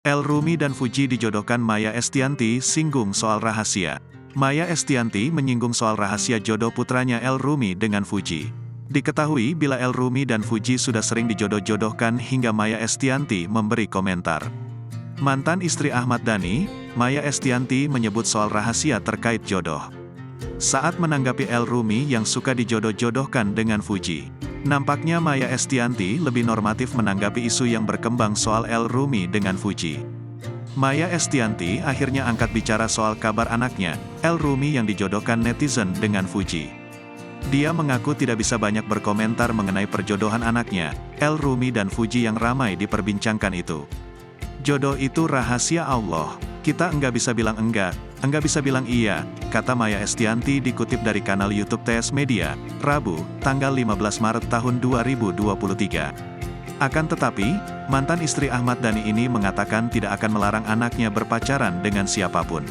El Rumi dan Fuji dijodohkan. Maya Estianty singgung soal rahasia. Maya Estianty menyinggung soal rahasia jodoh putranya El Rumi dengan Fuji. Diketahui bila El Rumi dan Fuji sudah sering dijodoh-jodohkan hingga Maya Estianty memberi komentar. Mantan istri Ahmad Dhani, Maya Estianty menyebut soal rahasia terkait jodoh. Saat menanggapi El Rumi yang suka dijodoh-jodohkan dengan Fuji, nampaknya Maya Estianty lebih normatif menanggapi isu yang berkembang soal El Rumi dengan Fuji. Maya Estianty akhirnya angkat bicara soal kabar anaknya, El Rumi yang dijodohkan netizen dengan Fuji. Dia mengaku tidak bisa banyak berkomentar mengenai perjodohan anaknya, El Rumi dan Fuji yang ramai diperbincangkan itu. Jodoh itu rahasia Allah, kita enggak bisa bilang enggak bisa bilang iya, kata Maya Estianty dikutip dari kanal YouTube TS Media, Rabu, tanggal 15 Maret tahun 2023. Akan tetapi, mantan istri Ahmad Dhani ini mengatakan tidak akan melarang anaknya berpacaran dengan siapapun.